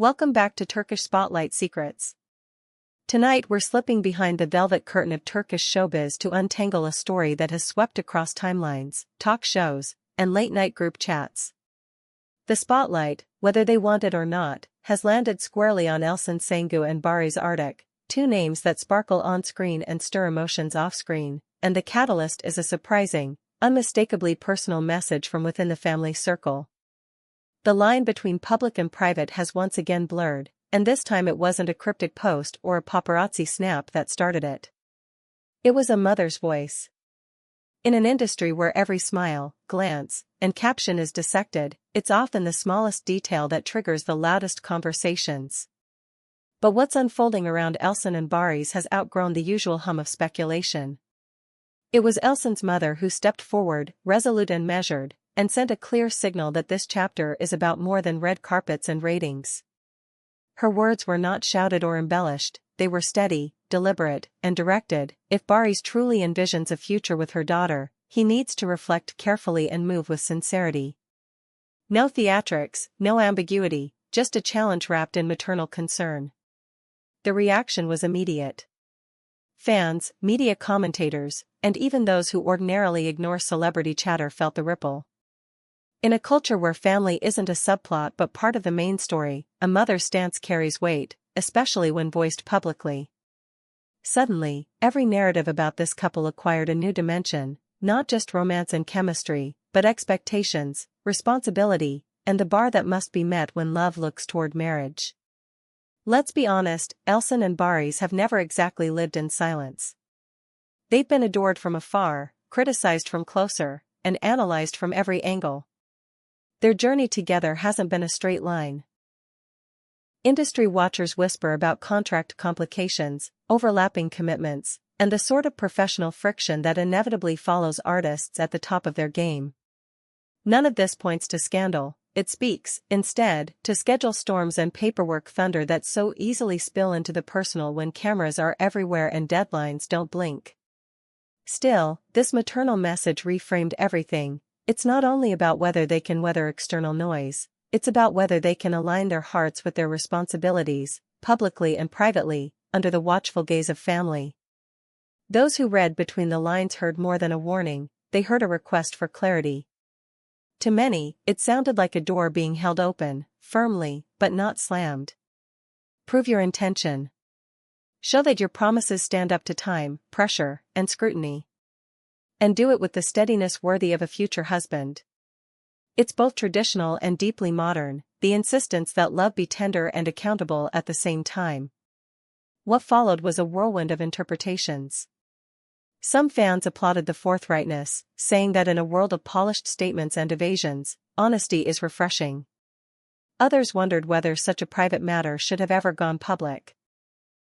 Welcome back to Turkish Spotlight Secrets. Tonight we're slipping behind the velvet curtain of Turkish showbiz to untangle a story that has swept across timelines, talk shows, and late-night group chats. The spotlight, whether they want it or not, has landed squarely on Elçin Sangu and Barış Arduç, two names that sparkle on-screen and stir emotions off-screen, and the catalyst is a surprising, unmistakably personal message from within the family circle. The line between public and private has once again blurred, and this time it wasn't a cryptic post or a paparazzi snap that started it. It was a mother's voice. In an industry where every smile, glance, and caption is dissected, it's often the smallest detail that triggers the loudest conversations. But what's unfolding around Elçin and Barış has outgrown the usual hum of speculation. It was Elçin's mother who stepped forward, resolute and measured, and sent a clear signal that this chapter is about more than red carpets and ratings. Her words were not shouted or embellished, they were steady, deliberate, and directed. If Barış truly envisions a future with her daughter, he needs to reflect carefully and move with sincerity. No theatrics, no ambiguity, just a challenge wrapped in maternal concern. The reaction was immediate. Fans, media commentators, and even those who ordinarily ignore celebrity chatter felt the ripple. In a culture where family isn't a subplot but part of the main story, a mother's stance carries weight, especially when voiced publicly. Suddenly, every narrative about this couple acquired a new dimension, not just romance and chemistry, but expectations, responsibility, and the bar that must be met when love looks toward marriage. Let's be honest, Elçin and Barış have never exactly lived in silence. They've been adored from afar, criticized from closer, and analyzed from every angle. Their journey together hasn't been a straight line. Industry watchers whisper about contract complications, overlapping commitments, and the sort of professional friction that inevitably follows artists at the top of their game. None of this points to scandal, it speaks, instead, to schedule storms and paperwork thunder that so easily spill into the personal when cameras are everywhere and deadlines don't blink. Still, this maternal message reframed everything. It's not only about whether they can weather external noise, it's about whether they can align their hearts with their responsibilities, publicly and privately, under the watchful gaze of family. Those who read between the lines heard more than a warning, they heard a request for clarity. To many, it sounded like a door being held open, firmly, but not slammed. Prove your intention. Show that your promises stand up to time, pressure, and scrutiny. And do it with the steadiness worthy of a future husband. It's both traditional and deeply modern, the insistence that love be tender and accountable at the same time. What followed was a whirlwind of interpretations. Some fans applauded the forthrightness, saying that in a world of polished statements and evasions, honesty is refreshing. Others wondered whether such a private matter should have ever gone public.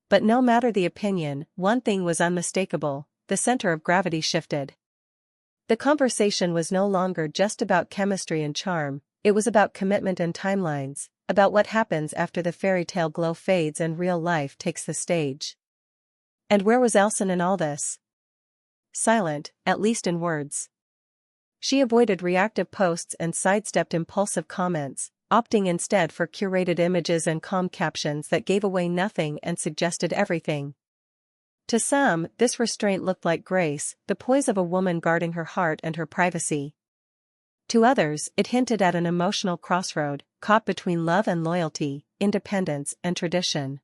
But no matter the opinion, one thing was unmistakable: the center of gravity shifted. The conversation was no longer just about chemistry and charm, it was about commitment and timelines, about what happens after the fairy tale glow fades and real life takes the stage. And where was Elçin in all this? Silent, at least in words. She avoided reactive posts and sidestepped impulsive comments, opting instead for curated images and calm captions that gave away nothing and suggested everything. To some, this restraint looked like grace, the poise of a woman guarding her heart and her privacy. To others, it hinted at an emotional crossroad, caught between love and loyalty, independence and tradition.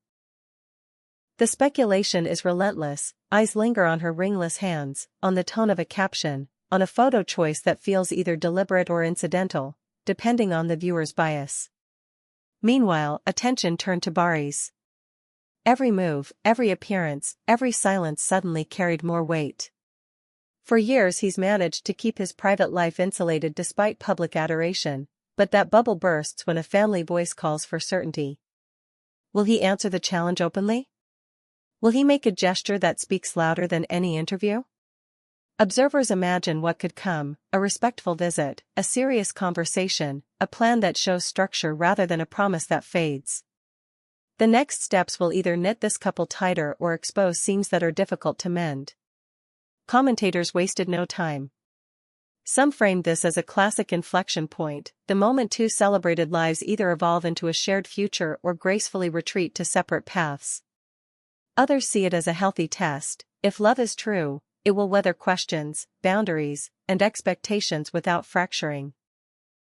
The speculation is relentless, eyes linger on her ringless hands, on the tone of a caption, on a photo choice that feels either deliberate or incidental, depending on the viewer's bias. Meanwhile, attention turned to Barış. Every move, every appearance, every silence suddenly carried more weight. For years he's managed to keep his private life insulated despite public adoration, but that bubble bursts when a family voice calls for certainty. Will he answer the challenge openly? Will he make a gesture that speaks louder than any interview? Observers imagine what could come: a respectful visit, a serious conversation, a plan that shows structure rather than a promise that fades. The next steps will either knit this couple tighter or expose seams that are difficult to mend. Commentators wasted no time. Some framed this as a classic inflection point, the moment two celebrated lives either evolve into a shared future or gracefully retreat to separate paths. Others see it as a healthy test. If love is true, it will weather questions, boundaries, and expectations without fracturing.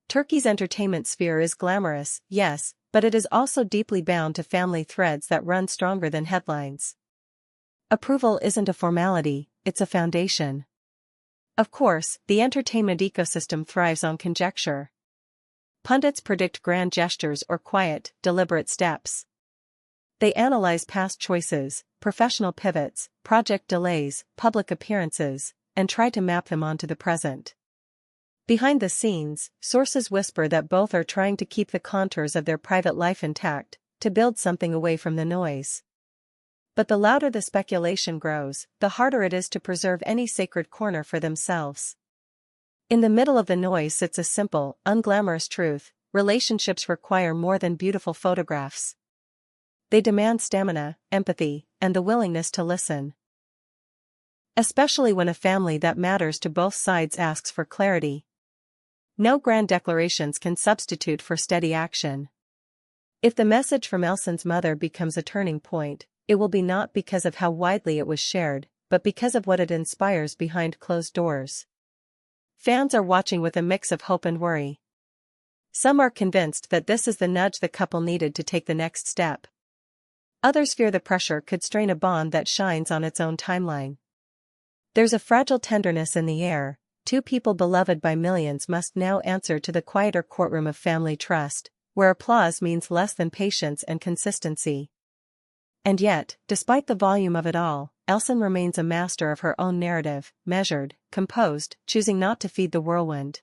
Turkey's entertainment sphere is glamorous, yes, but it is also deeply bound to family threads that run stronger than headlines. Approval isn't a formality, it's a foundation. Of course, the entertainment ecosystem thrives on conjecture. Pundits predict grand gestures or quiet, deliberate steps. They analyze past choices, professional pivots, project delays, public appearances, and try to map them onto the present. Behind the scenes, sources whisper that both are trying to keep the contours of their private life intact, to build something away from the noise. But the louder the speculation grows, the harder it is to preserve any sacred corner for themselves. In the middle of the noise sits a simple, unglamorous truth: relationships require more than beautiful photographs. They demand stamina, empathy, and the willingness to listen. Especially when a family that matters to both sides asks for clarity. No grand declarations can substitute for steady action. If the message from Elçin's mother becomes a turning point, it will be not because of how widely it was shared, but because of what it inspires behind closed doors. Fans are watching with a mix of hope and worry. Some are convinced that this is the nudge the couple needed to take the next step. Others fear the pressure could strain a bond that shines on its own timeline. There's a fragile tenderness in the air. Two people beloved by millions must now answer to the quieter courtroom of family trust, where applause means less than patience and consistency. And yet, despite the volume of it all, Elçin remains a master of her own narrative, measured, composed, choosing not to feed the whirlwind.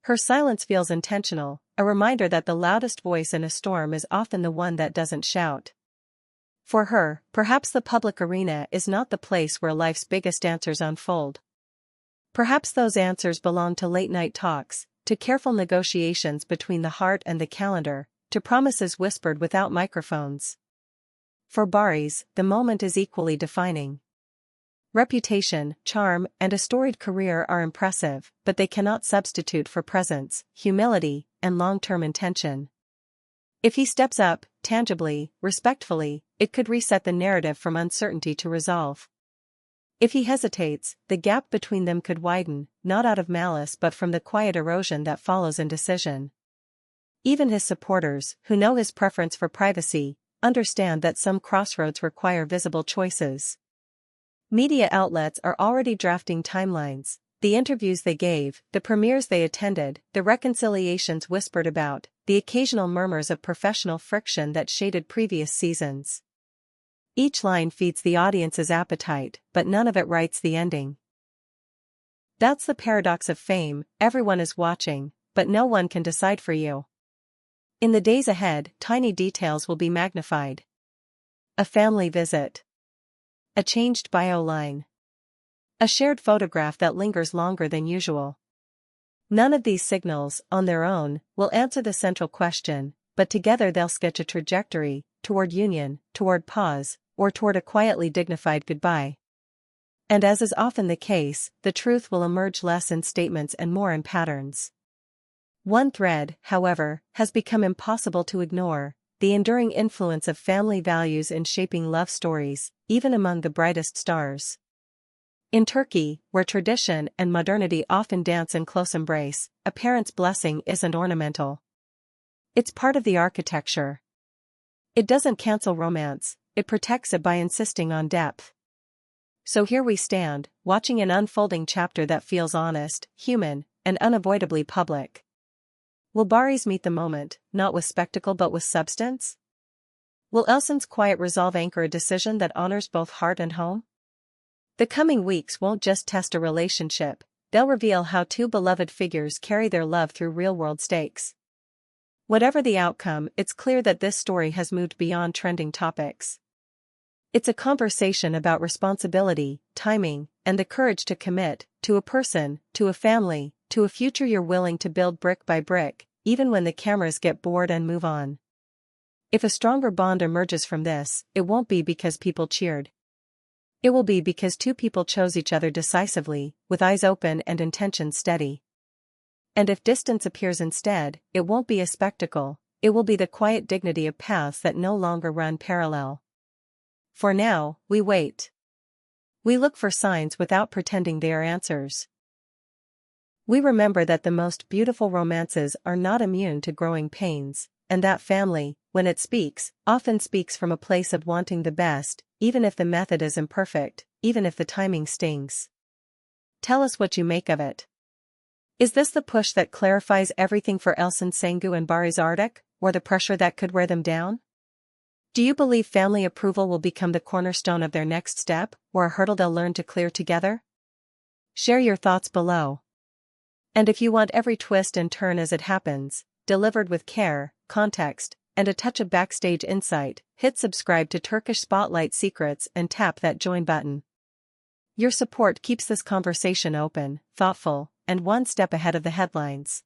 Her silence feels intentional, a reminder that the loudest voice in a storm is often the one that doesn't shout. For her, perhaps the public arena is not the place where life's biggest answers unfold. Perhaps those answers belong to late-night talks, to careful negotiations between the heart and the calendar, to promises whispered without microphones. For Barış, the moment is equally defining. Reputation, charm, and a storied career are impressive, but they cannot substitute for presence, humility, and long-term intention. If he steps up, tangibly, respectfully, it could reset the narrative from uncertainty to resolve. If he hesitates, the gap between them could widen, not out of malice but from the quiet erosion that follows indecision. Even his supporters, who know his preference for privacy, understand that some crossroads require visible choices. Media outlets are already drafting timelines: the interviews they gave, the premieres they attended, the reconciliations whispered about, the occasional murmurs of professional friction that shaded previous seasons. Each line feeds the audience's appetite, but none of it writes the ending. That's the paradox of fame: everyone is watching, but no one can decide for you. In the days ahead, tiny details will be magnified. A family visit. A changed bio line. A shared photograph that lingers longer than usual. None of these signals, on their own, will answer the central question, but together they'll sketch a trajectory, toward union, toward pause, or toward a quietly dignified goodbye. And as is often the case, the truth will emerge less in statements and more in patterns. One thread, however, has become impossible to ignore: the enduring influence of family values in shaping love stories, even among the brightest stars. In Turkey, where tradition and modernity often dance in close embrace, a parent's blessing isn't ornamental. It's part of the architecture. It doesn't cancel romance, it protects it by insisting on depth. So here we stand, watching an unfolding chapter that feels honest, human, and unavoidably public. Will Barış meet the moment, not with spectacle but with substance? Will Elçin's quiet resolve anchor a decision that honors both heart and home? The coming weeks won't just test a relationship, they'll reveal how two beloved figures carry their love through real-world stakes. Whatever the outcome, it's clear that this story has moved beyond trending topics. It's a conversation about responsibility, timing, and the courage to commit, to a person, to a family, to a future you're willing to build brick by brick, even when the cameras get bored and move on. If a stronger bond emerges from this, it won't be because people cheered. It will be because two people chose each other decisively, with eyes open and intentions steady. And if distance appears instead, it won't be a spectacle, it will be the quiet dignity of paths that no longer run parallel. For now, we wait. We look for signs without pretending they are answers. We remember that the most beautiful romances are not immune to growing pains, and that family, when it speaks, often speaks from a place of wanting the best, even if the method is imperfect, even if the timing stings. Tell us what you make of it. Is this the push that clarifies everything for Elçin, Sangu and Barış Arduç, or the pressure that could wear them down? Do you believe family approval will become the cornerstone of their next step, or a hurdle they'll learn to clear together? Share your thoughts below. And if you want every twist and turn as it happens, delivered with care, context, and a touch of backstage insight, hit subscribe to Turkish Spotlight Secrets and tap that join button. Your support keeps this conversation open, thoughtful, and one step ahead of the headlines.